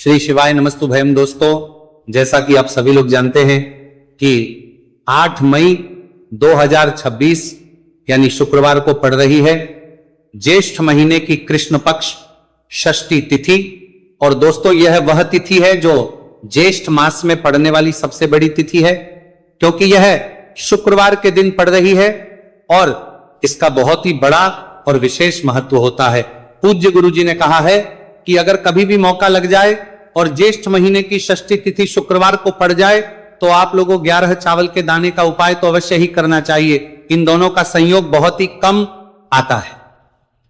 श्री शिवाय नमस्तु भयम। दोस्तों, जैसा कि आप सभी लोग जानते हैं कि 8 मई 2026 यानी शुक्रवार को पड़ रही है ज्येष्ठ महीने की कृष्ण पक्ष षष्ठी तिथि। और दोस्तों, यह वह तिथि है जो ज्येष्ठ मास में पड़ने वाली सबसे बड़ी तिथि है, क्योंकि यह शुक्रवार के दिन पड़ रही है और इसका बहुत ही बड़ा और विशेष महत्व होता है। पूज्य गुरुजी ने कहा है कि अगर कभी भी मौका लग जाए और ज्येष्ठ महीने की षष्ठी तिथि शुक्रवार को पड़ जाए तो आप लोगों 11 चावल के दाने का उपाय तो अवश्य ही करना चाहिए। इन दोनों का संयोग बहुत ही कम आता है।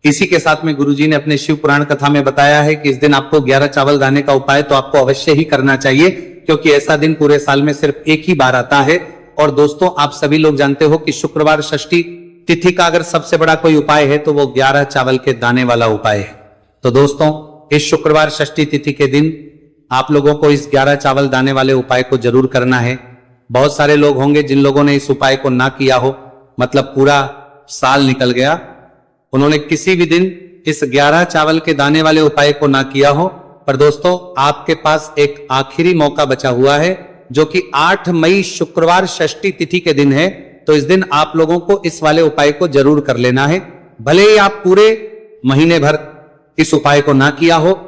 इसी के साथ में गुरुजी ने अपने शिव पुराण कथा में बताया है कि इस दिन आपको 11 चावल दाने का उपाय तो आपको अवश्य ही करना चाहिए, क्योंकि ऐसा दिन पूरे साल में सिर्फ एक ही बार आता है। और दोस्तों, आप सभी लोग जानते हो कि शुक्रवार षष्ठी तिथि का अगर सबसे बड़ा कोई उपाय है तो वो 11 चावल के दाने वाला उपाय है। तो दोस्तों, इस शुक्रवार षष्ठी तिथि के दिन आप लोगों को इस 11 चावल दाने वाले उपाय को जरूर करना है। बहुत सारे लोग होंगे जिन लोगों ने इस उपाय को ना किया हो, मतलब पूरा साल निकल गया, उन्होंने किसी भी दिन इस 11 चावल के दाने वाले उपाय को ना किया हो। पर दोस्तों, आपके पास एक आखिरी मौका बचा हुआ है, जो कि 8 मई शुक्रवार षष्ठी तिथि के दिन है। तो इस दिन आप लोगों को इस वाले उपाय को जरूर कर लेना है। भले ही आप पूरे महीने भर इस उपाय को ना किया हो,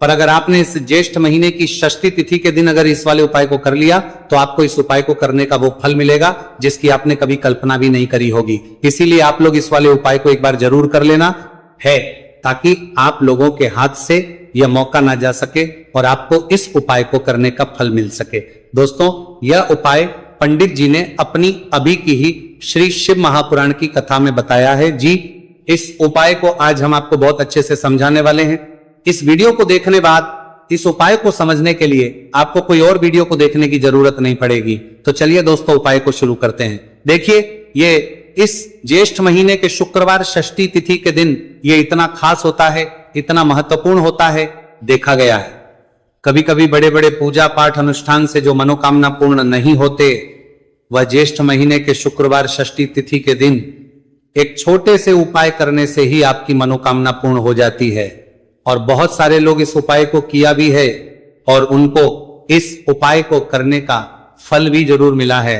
पर अगर आपने इस ज्येष्ठ महीने की षष्ठी तिथि के दिन अगर इस वाले उपाय को कर लिया तो आपको इस उपाय को करने का वो फल मिलेगा जिसकी आपने कभी कल्पना भी नहीं करी होगी। इसीलिए आप लोग इस वाले उपाय को एक बार जरूर कर लेना है, ताकि आप लोगों के हाथ से यह मौका ना जा सके और आपको इस उपाय को करने का फल मिल सके। दोस्तों, यह उपाय पंडित जी ने अपनी अभी की ही श्री शिव महापुराण की कथा में बताया है। जी, इस उपाय को आज हम आपको बहुत अच्छे से समझाने वाले हैं। इस वीडियो को देखने बाद इस उपाय को समझने के लिए आपको कोई और वीडियो को देखने की जरूरत नहीं पड़ेगी। तो चलिए दोस्तों, उपाय को शुरू करते हैं। देखिए, ये इस ज्येष्ठ महीने के शुक्रवार षष्ठी तिथि के दिन ये इतना खास होता है, इतना महत्वपूर्ण होता है। देखा गया है कभी कभी बड़े बड़े पूजा पाठ अनुष्ठान से जो मनोकामना पूर्ण नहीं होते, वह ज्येष्ठ महीने के शुक्रवार षष्ठी तिथि के दिन एक छोटे से उपाय करने से ही आपकी मनोकामना पूर्ण हो जाती है। और बहुत सारे लोग इस उपाय को किया भी है और उनको इस उपाय को करने का फल भी जरूर मिला है।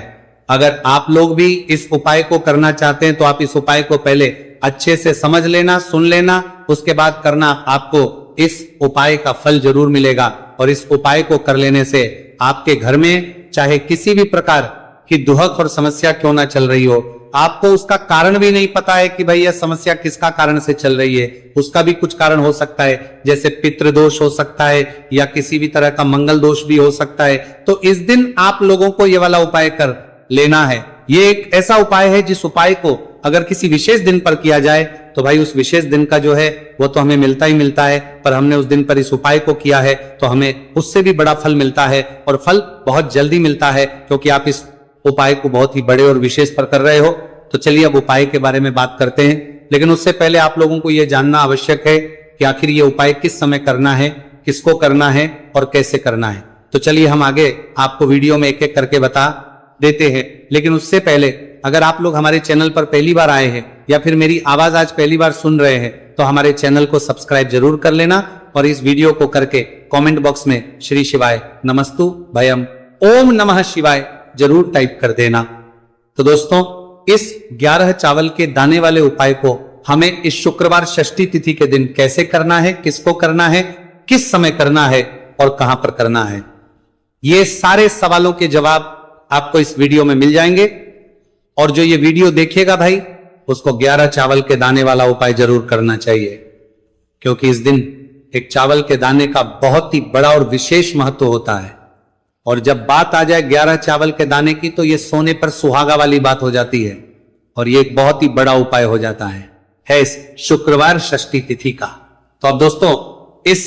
अगर आप लोग भी इस उपाय को करना चाहते हैं तो आप इस उपाय को पहले अच्छे से समझ लेना, सुन लेना, उसके बाद करना। आपको इस उपाय का फल जरूर मिलेगा। और इस उपाय को कर लेने से आपके घर में चाहे किसी भी प्रकार की दुहक और समस्या क्यों ना चल रही हो, आपको उसका कारण भी नहीं पता है कि भाई यह समस्या किसका कारण से चल रही है, उसका भी कुछ कारण हो सकता है, जैसे पितृदोष हो सकता है या किसी भी तरह का मंगल दोष भी हो सकता है। तो इस दिन आप लोगों को यह वाला उपाय कर लेना है। ये एक ऐसा उपाय है जिस उपाय को अगर किसी विशेष दिन पर किया जाए तो भाई उस विशेष दिन का जो है वो तो हमें मिलता ही मिलता है, पर हमने उस दिन पर इस उपाय को किया है तो हमें उससे भी बड़ा फल मिलता है, और फल बहुत जल्दी मिलता है, क्योंकि आप इस उपाय को बहुत ही बड़े और विशेष पर कर रहे हो। तो चलिए अब उपाय के बारे में बात करते हैं। लेकिन उससे पहले आप लोगों को यह जानना आवश्यक है कि आखिर ये उपाय किस समय करना है, किसको करना है और कैसे करना है। तो चलिए हम आगे आपको वीडियो में एक एक करके बता देते हैं। लेकिन उससे पहले अगर आप लोग हमारे चैनल पर पहली बार आए हैं या फिर मेरी आवाज आज पहली बार सुन रहे हैं तो हमारे चैनल को सब्सक्राइब जरूर कर लेना और इस वीडियो को करके कमेंट बॉक्स में श्री शिवाय नमस्तु भयम ओम नमः शिवाय जरूर टाइप कर देना। तो दोस्तों, इस 11 चावल के दाने वाले उपाय को हमें इस शुक्रवार षष्ठी तिथि के दिन कैसे करना है, किसको करना है, किस समय करना है और कहां पर करना है, ये सारे सवालों के जवाब आपको इस वीडियो में मिल जाएंगे। और जो ये वीडियो देखेगा भाई, उसको 11 चावल के दाने वाला उपाय जरूर करना चाहिए, क्योंकि इस दिन एक चावल के दाने का बहुत ही बड़ा और विशेष महत्व होता है। और जब बात आ जाए 11 चावल के दाने की तो ये सोने पर सुहागा वाली बात हो जाती है और ये एक बहुत ही बड़ा उपाय हो जाता है इस शुक्रवार षष्ठी तिथि का। तो अब दोस्तों, इस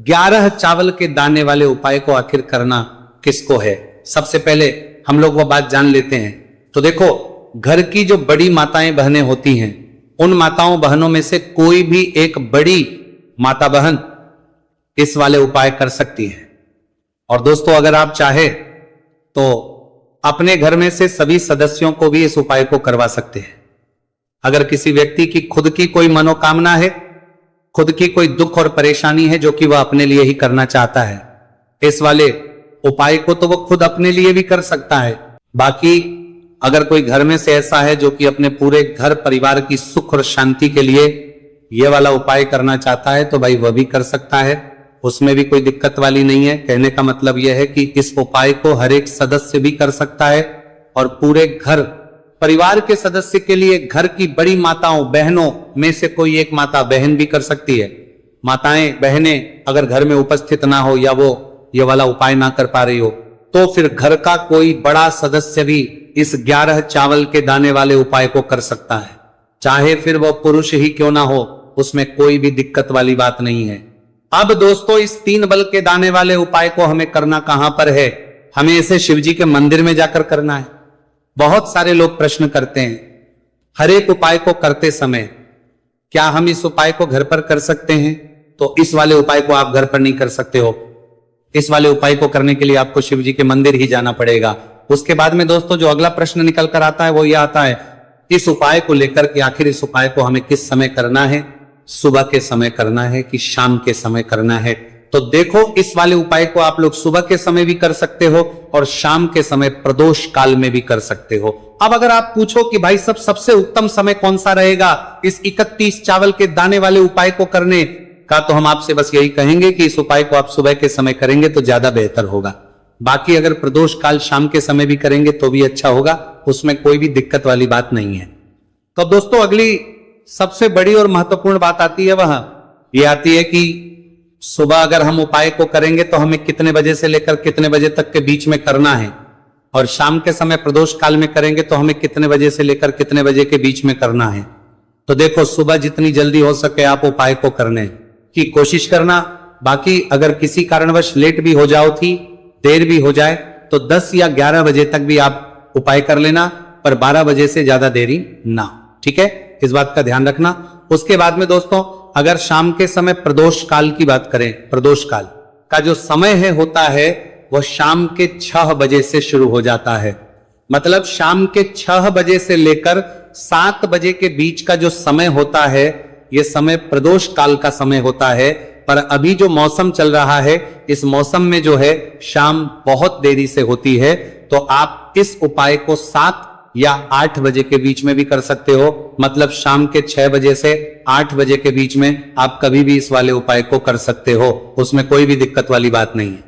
11 चावल के दाने वाले उपाय को आखिर करना किसको है, सबसे पहले हम लोग वो बात जान लेते हैं। तो देखो, घर की जो बड़ी माताएं बहनें होती हैं, उन माताओं बहनों में से कोई भी एक बड़ी माता बहन इस वाले उपाय कर सकती है। और दोस्तों, अगर आप चाहे तो अपने घर में से सभी सदस्यों को भी इस उपाय को करवा सकते हैं। अगर किसी व्यक्ति की खुद की कोई मनोकामना है, खुद की कोई दुख और परेशानी है जो कि वह अपने लिए ही करना चाहता है, इस वाले उपाय को तो वो खुद अपने लिए भी कर सकता है। बाकी अगर कोई घर में से ऐसा है जो कि अपने पूरे घर परिवार की सुख और शांति के लिए ये वाला उपाय करना चाहता है तो भाई वह भी कर सकता है, उसमें भी कोई दिक्कत वाली नहीं है। कहने का मतलब यह है कि इस उपाय को हर एक सदस्य भी कर सकता है और पूरे घर परिवार के सदस्य के लिए घर की बड़ी माताओं बहनों में से कोई एक माता बहन भी कर सकती है। माताएं बहनें अगर घर में उपस्थित ना हो या वो ये वाला उपाय ना कर पा रही हो तो फिर घर का कोई बड़ा सदस्य भी इस 11 चावल के दाने वाले उपाय को कर सकता है, चाहे फिर वो पुरुष ही क्यों ना हो, उसमें कोई भी दिक्कत वाली बात नहीं है। अब दोस्तों इस 3 बल के दाने वाले उपाय को हमें करना कहां पर है? हमें इसे शिवजी के मंदिर में जाकर करना है। बहुत सारे लोग प्रश्न करते हैं हर एक उपाय को करते समय क्या हम इस उपाय को घर पर कर सकते हैं? तो इस वाले उपाय को आप घर पर नहीं कर सकते हो। इस वाले उपाय को करने के लिए आपको शिवजी के मंदिर ही जाना पड़ेगा। उसके बाद में दोस्तों जो अगला प्रश्न निकल कर आता है वो ये आता है इस उपाय को लेकर कि आखिर इस उपाय को हमें किस समय करना है, सुबह के समय करना है कि शाम के समय करना है? तो देखो इस वाले उपाय को आप लोग सुबह के समय भी कर सकते हो और शाम के समय प्रदोष काल में भी कर सकते हो। अब अगर आप पूछो कि भाई सबसे उत्तम समय कौन सा रहेगा इस 31 चावल के दाने वाले उपाय को करने का, तो हम आपसे बस यही कहेंगे कि इस उपाय को आप सुबह के समय करेंगे तो ज्यादा बेहतर होगा। बाकी अगर प्रदोष काल शाम के समय भी करेंगे तो भी अच्छा होगा, उसमें कोई भी दिक्कत वाली बात नहीं है। तो दोस्तों अगली सबसे बड़ी और महत्वपूर्ण बात आती है वह ये आती है कि सुबह अगर हम उपाय को करेंगे तो हमें कितने बजे से लेकर कितने बजे तक के बीच में करना है, और शाम के समय प्रदोष काल में करेंगे तो हमें कितने बजे से लेकर कितने बजे के बीच में करना है। तो देखो सुबह जितनी जल्दी हो सके आप उपाय को करने की कोशिश करना। बाकी अगर किसी कारणवश लेट भी हो जाओ थी, देर भी हो जाए तो 10 या 11 बजे तक भी आप उपाय कर लेना, पर 12 बजे से ज्यादा देरी ना, ठीक है, इस बात का ध्यान रखना। उसके बाद में दोस्तों अगर शाम के समय प्रदोष काल की बात करें, प्रदोष काल का जो समय है होता है वह शाम के 6 बजे से शुरू हो जाता है। मतलब शाम के 6 बजे से लेकर 7 बजे के बीच का जो समय होता है यह समय प्रदोष काल का समय होता है। पर अभी जो मौसम चल रहा है इस मौसम में जो है शाम बहुत देरी से होती है, तो आप इस उपाय को 7 या 8 बजे के बीच में भी कर सकते हो। मतलब शाम के 6 बजे से 8 बजे के बीच में आप कभी भी इस वाले उपाय को कर सकते हो, उसमें कोई भी दिक्कत वाली बात नहीं है।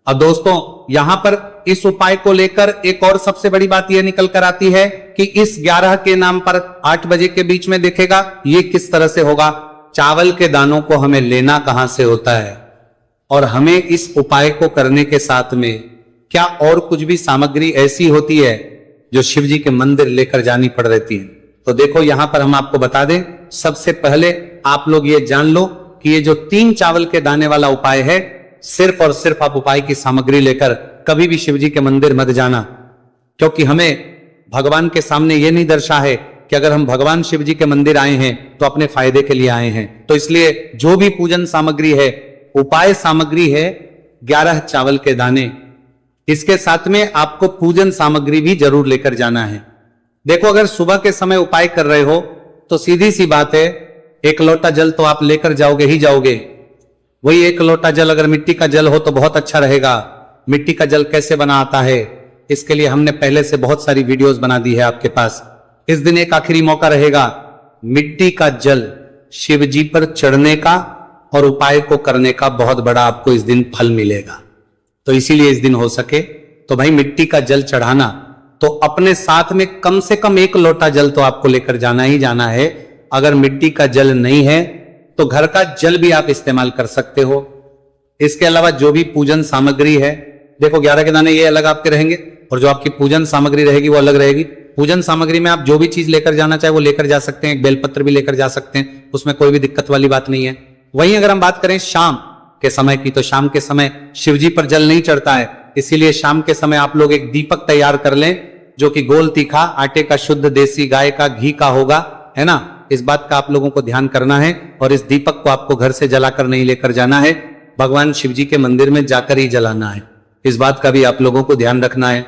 अब दोस्तों यहां पर इस उपाय को लेकर एक और सबसे बड़ी बात यह निकल कर आती है कि इस 11 के नाम पर 8 बजे के बीच में दिखेगा, ये किस तरह से होगा? चावल के दानों को हमें लेना कहां से होता है और हमें इस उपाय को करने के साथ में क्या और कुछ भी सामग्री ऐसी होती है जो शिव जी के मंदिर लेकर जानी पड़ रहती है? तो देखो यहां पर हम आपको बता दें, सबसे पहले आप लोग ये जान लो कि ये जो 3 चावल के दाने वाला उपाय है, सिर्फ और सिर्फ आप उपाय की सामग्री लेकर कभी भी शिव जी के मंदिर मत जाना, क्योंकि हमें भगवान के सामने ये नहीं दर्शा है कि अगर हम भगवान शिव जी के मंदिर आए हैं तो अपने फायदे के लिए आए हैं। तो इसलिए जो भी पूजन सामग्री है, उपाय सामग्री है 11 चावल के दाने, इसके साथ में आपको पूजन सामग्री भी जरूर लेकर जाना है। देखो अगर सुबह के समय उपाय कर रहे हो तो सीधी सी बात है, 1 लोटा जल तो आप लेकर जाओगे ही जाओगे। वही 1 लोटा जल अगर मिट्टी का जल हो तो बहुत अच्छा रहेगा। मिट्टी का जल कैसे बना आता है इसके लिए हमने पहले से बहुत सारी वीडियोस बना दी है आपके पास। इस दिन एक आखिरी मौका रहेगा, मिट्टी का जल शिव जी पर चढ़ने का और उपाय को करने का बहुत बड़ा आपको इस दिन फल मिलेगा। तो इसीलिए इस दिन हो सके तो भाई मिट्टी का जल चढ़ाना, तो अपने साथ में कम से कम 1 लोटा जल तो आपको लेकर जाना ही जाना है। अगर मिट्टी का जल नहीं है तो घर का जल भी आप इस्तेमाल कर सकते हो। इसके अलावा जो भी पूजन सामग्री है, देखो 11 के दाने ये अलग आपके रहेंगे और जो आपकी पूजन सामग्री रहेगी वो अलग रहेगी। पूजन सामग्री में आप जो भी चीज लेकर जाना चाहे वो लेकर जा सकते हैं, एक बेलपत्र भी लेकर जा सकते हैं, उसमें कोई भी दिक्कत वाली बात नहीं है। वहीं अगर हम बात करें शाम के समय की, तो शाम के समय शिवजी पर जल नहीं चढ़ता है, इसीलिए शाम के समय आप लोग एक दीपक तैयार कर लें जो कि गोल तीखा आटे का शुद्ध देसी गाय का घी का होगा, है ना। इस बात का आप लोगों को ध्यान करना है और इस दीपक को आपको घर से जलाकर नहीं लेकर जाना है, भगवान शिवजी के मंदिर में जाकर ही जलाना है। इस बात का भी आप लोगों को ध्यान रखना है।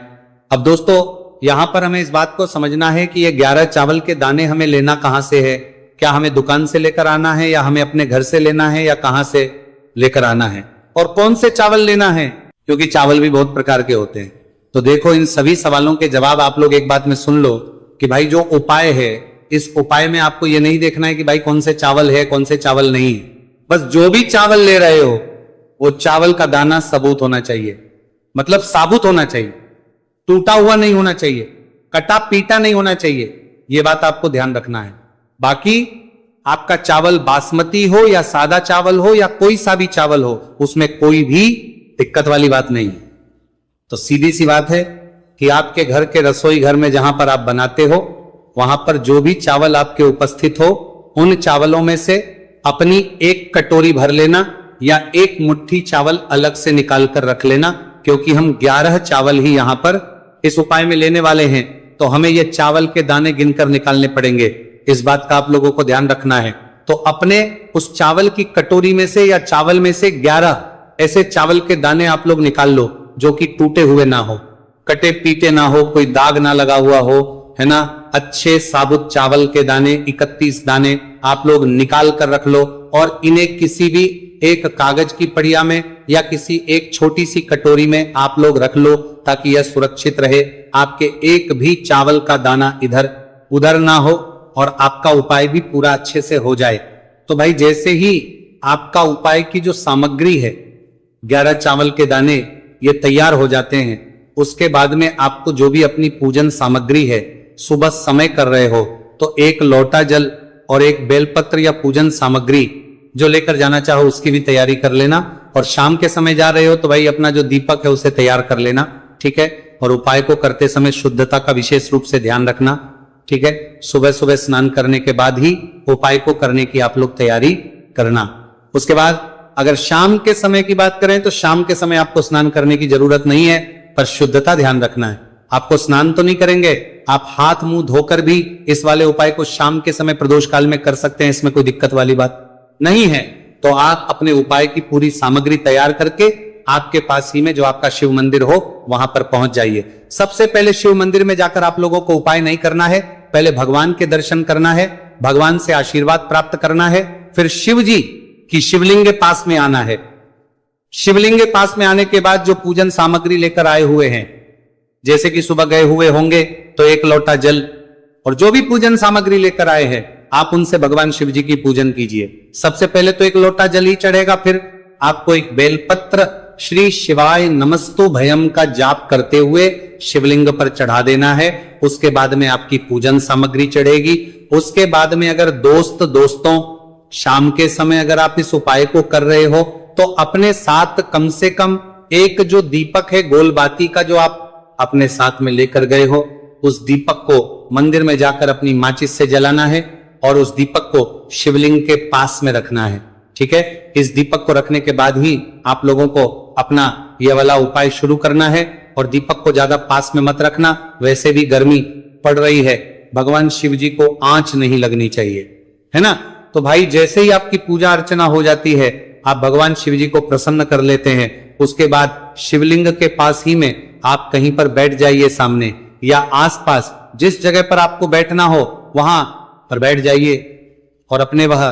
अब दोस्तों यहां पर हमें इस बात को समझना है कि ये 11 चावल के दाने हमें लेना कहां से है। क्या हमें दुकान से लेकर आना है या हमें अपने घर से लेना है या कहां से लेकर आना है, और कौन से चावल लेना है क्योंकि चावल भी बहुत प्रकार के होते हैं। तो देखो, इन सभी सवालों के जवाब आप लोग एक बात में सुन लो कि भाई जो उपाय है, इस उपाय में आपको ये नहीं देखना है कि भाई कौन से चावल है कौन से चावल नहीं। बस जो भी चावल ले रहे हो वो चावल का दाना सबूत होना चाहिए, मतलब साबुत होना चाहिए, टूटा हुआ नहीं होना चाहिए, कटा पीटा नहीं होना चाहिए। ये बात आपको ध्यान रखना है। बाकी आपका चावल बासमती हो या सादा चावल हो या कोई सा भी चावल हो, उसमें कोई भी दिक्कत वाली बात नहीं। तो सीधी सी बात है कि आपके घर के रसोई घर में जहां पर आप बनाते हो, वहां पर जो भी चावल आपके उपस्थित हो, उन चावलों में से अपनी एक कटोरी भर लेना या एक मुट्ठी चावल अलग से निकाल कर रख लेना, क्योंकि हम 11 चावल ही यहां पर इस उपाय में लेने वाले हैं। तो हमें ये चावल के दाने गिनकर निकालने पड़ेंगे, इस बात का आप लोगों को ध्यान रखना है। तो अपने उस चावल की कटोरी में से या चावल में से 11 ऐसे चावल के दाने आप लोग निकाल लो जो कि टूटे हुए ना हो, कटे पीटे ना हो, कोई दाग ना लगा हुआ हो, है ना। अच्छे साबुत चावल के दाने 31 दाने आप लोग निकाल कर रख लो और इन्हें किसी भी एक कागज की पड़िया में या किसी एक छोटी सी कटोरी में आप लोग रख लो, ताकि यह सुरक्षित रहे, आपके एक भी चावल का दाना इधर उधर ना हो और आपका उपाय भी पूरा अच्छे से हो जाए। तो भाई जैसे ही आपका उपाय की जो सामग्री है, 11 चावल के दाने ये तैयार हो जाते हैं, उसके बाद में आपको जो भी अपनी पूजन सामग्री है, सुबह समय कर रहे हो तो एक लोटा जल और एक बेलपत्र या पूजन सामग्री जो लेकर जाना चाहो उसकी भी तैयारी कर लेना। और शाम के समय जा रहे हो तो भाई अपना जो दीपक है उसे तैयार कर लेना, ठीक है। और उपाय को करते समय शुद्धता का विशेष रूप से ध्यान रखना, ठीक है। सुबह सुबह स्नान करने के बाद ही उपाय को करने की आप लोग तैयारी करना। उसके बाद अगर शाम के समय की बात करें तो शाम के समय आपको स्नान करने की जरूरत नहीं है, पर शुद्धता ध्यान रखना है। आपको स्नान तो नहीं करेंगे, आप हाथ मुंह धोकर भी इस वाले उपाय को शाम के समय प्रदोष काल में कर सकते हैं, इसमें कोई दिक्कत वाली बात नहीं है। तो आप अपने उपाय की पूरी सामग्री तैयार करके आपके पास ही में जो आपका शिव मंदिर हो वहां पर पहुंच जाइए। सबसे पहले शिव मंदिर में जाकर आप लोगों को उपाय नहीं करना है, पहले भगवान के दर्शन करना है, भगवान से आशीर्वाद प्राप्त करना है, फिर शिव जी की शिवलिंग के पास में आना है। शिवलिंग के पास में आने के बाद जो पूजन सामग्री लेकर आए हुए हैं, जैसे कि सुबह गए हुए होंगे तो एक लोटा जल और जो भी पूजन सामग्री लेकर आए हैं आप उनसे भगवान शिव जी की पूजन कीजिए। सबसे पहले तो एक लोटा जल ही चढ़ेगा, फिर आपको एक बेलपत्र श्री शिवाय नमस्तु भयम का जाप करते हुए शिवलिंग पर चढ़ा देना है। उसके बाद में आपकी पूजन सामग्री चढ़ेगी। उसके बाद में अगर दोस्तों शाम के समय अगर आप इस उपाय को कर रहे हो तो अपने साथ कम से कम एक जो दीपक है गोल बाती का जो आप अपने साथ में लेकर गए हो, उस दीपक को मंदिर में जाकर अपनी माचिस से जलाना है और उस दीपक को शिवलिंग के पास में रखना है, ठीक है। इस दीपक को रखने के बाद ही आप लोगों को अपना यह वाला उपाय शुरू करना है और दीपक को ज्यादा पास में मत रखना, वैसे भी गर्मी पड़ रही है, भगवान शिव जी को आंच नहीं लगनी चाहिए, है ना। तो भाई जैसे ही आपकी पूजा अर्चना हो जाती है, आप भगवान शिव जी को प्रसन्न कर लेते हैं। उसके बाद शिवलिंग के पास ही में आप कहीं पर बैठ जाइए सामने या आसपास, जिस जगह पर आपको बैठना हो वहां पर बैठ जाइए और अपने वह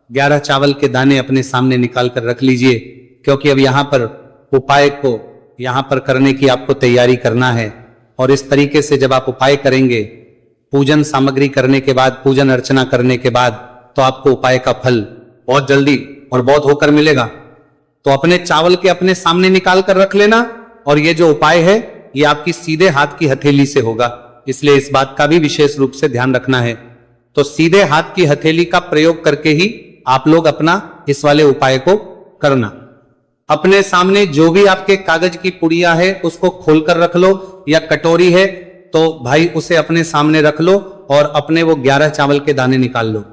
11 चावल के दाने अपने सामने निकाल कर रख लीजिए, क्योंकि अब यहां पर उपाय को यहां पर करने की आपको तैयारी करना है। और इस तरीके से जब आप उपाय करेंगे, पूजन सामग्री करने के बाद, पूजन अर्चना करने के बाद, तो आपको उपाय का फल बहुत जल्दी और बहुत होकर मिलेगा। तो अपने चावल के अपने सामने निकाल कर रख लेना और ये जो उपाय है ये आपकी सीधे हाथ की हथेली से होगा, इसलिए इस बात का भी विशेष रूप से ध्यान रखना है। तो सीधे हाथ की हथेली का प्रयोग करके ही आप लोग अपना इस वाले उपाय को करना। अपने सामने जो भी आपके कागज की पुड़िया है उसको खोलकर रख लो, या कटोरी है तो भाई उसे अपने सामने रख लो और अपने वो 11 चावल के दाने निकाल लो,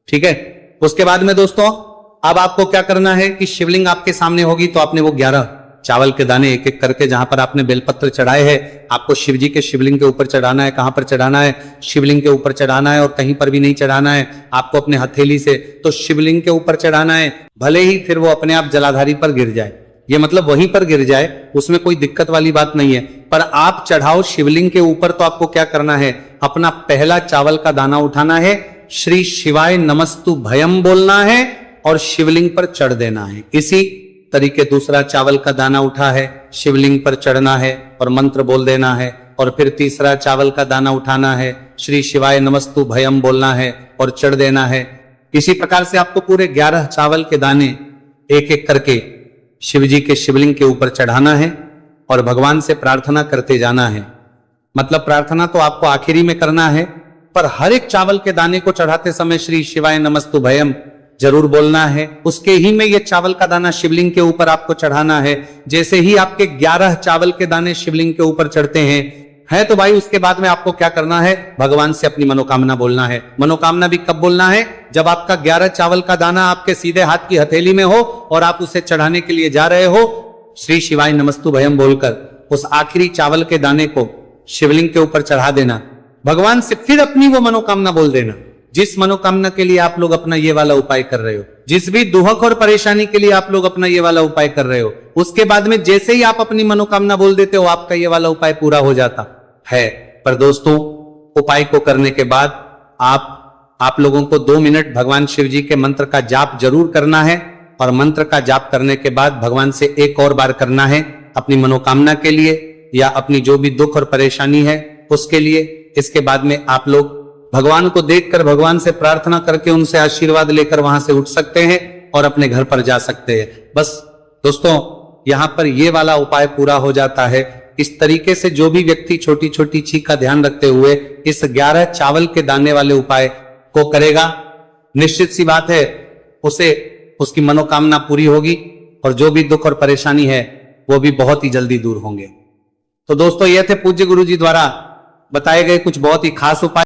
ठीक है। उसके बाद में दोस्तों अब आपको क्या करना है कि शिवलिंग आपके सामने होगी तो आपने वो 11 चावल के दाने एक एक करके जहां पर आपने बेलपत्र चढ़ाए हैं, आपको शिव जी के शिवलिंग के ऊपर चढ़ाना है। कहां पर चढ़ाना है? शिवलिंग के ऊपर चढ़ाना है और कहीं पर भी नहीं चढ़ाना है, आपको अपने हथेली से तो शिवलिंग के ऊपर चढ़ाना है। भले ही फिर वो अपने आप जलाधारी पर गिर जाए, ये मतलब वहीं पर गिर जाए, उसमें कोई दिक्कत वाली बात नहीं है, पर आप चढ़ाओ शिवलिंग के ऊपर तो आपको क्या करना है, अपना पहला चावल का दाना उठाना है, श्री शिवाय नमस्तु भयम बोलना है और शिवलिंग पर चढ़ देना है। इसी तरीके दूसरा चावल का दाना उठा है, शिवलिंग पर चढ़ना है और मंत्र बोल देना है, और फिर तीसरा चावल का दाना उठाना है, श्री शिवाय नमस्तु भयम बोलना है और चढ़ देना है। इसी प्रकार से आपको पूरे 11 चावल के दाने एक एक करके शिव जी के शिवलिंग के ऊपर चढ़ाना है और भगवान से प्रार्थना करते जाना है। मतलब प्रार्थना तो आपको आखिरी में करना है, पर हर एक चावल के दाने को चढ़ाते समय श्री शिवाय नमस्तु भयम जरूर बोलना है। उसके ही में ये चावल का दाना शिवलिंग के ऊपर आपको चढ़ाना है। जैसे ही आपके 11 चावल के दाने शिवलिंग के ऊपर चढ़ते हैं तो भाई उसके बाद में आपको क्या करना है, भगवान से अपनी मनोकामना बोलना है। मनोकामना भी कब बोलना है, जब आपका 11 चावल का दाना आपके सीधे हाथ की हथेली में हो और आप उसे चढ़ाने के लिए जा रहे हो, श्री शिवाय नमस्तु भयम बोलकर उस आखिरी चावल के दाने को शिवलिंग के ऊपर चढ़ा देना। भगवान से फिर अपनी वो मनोकामना बोल देना जिस मनोकामना के लिए आप लोग अपना ये वाला उपाय कर रहे हो, जिस भी दुख और परेशानी के लिए आप लोग अपना ये वाला उपाय कर रहे हो। उसके बाद में जैसे ही आप अपनी मनोकामना बोल देते हो, आपका ये वाला उपाय पूरा हो जाता है। पर दोस्तों, उपाय को करने के बाद आप लोगों को 2 मिनट भगवान शिव जी के मंत्र का जाप जरूर करना है, और मंत्र का जाप करने के बाद भगवान से एक और बार करना है अपनी मनोकामना के लिए या अपनी जो भी दुख और परेशानी है उसके लिए। इसके बाद में आप लोग भगवान को देखकर भगवान से प्रार्थना करके उनसे आशीर्वाद लेकर वहां से उठ सकते हैं और अपने घर पर जा सकते हैं। बस दोस्तों, यहां पर ये वाला उपाय पूरा हो जाता है। इस तरीके से जो भी व्यक्ति छोटी छोटी चीज का ध्यान रखते हुए इस 11 चावल के दाने वाले उपाय को करेगा, निश्चित सी बात है उसे उसकी मनोकामना पूरी होगी और जो भी दुख और परेशानी है वो भी बहुत ही जल्दी दूर होंगे। तो दोस्तों, ये थे पूज्य गुरु जी द्वारा बताए गए कुछ बहुत ही खास उपाय।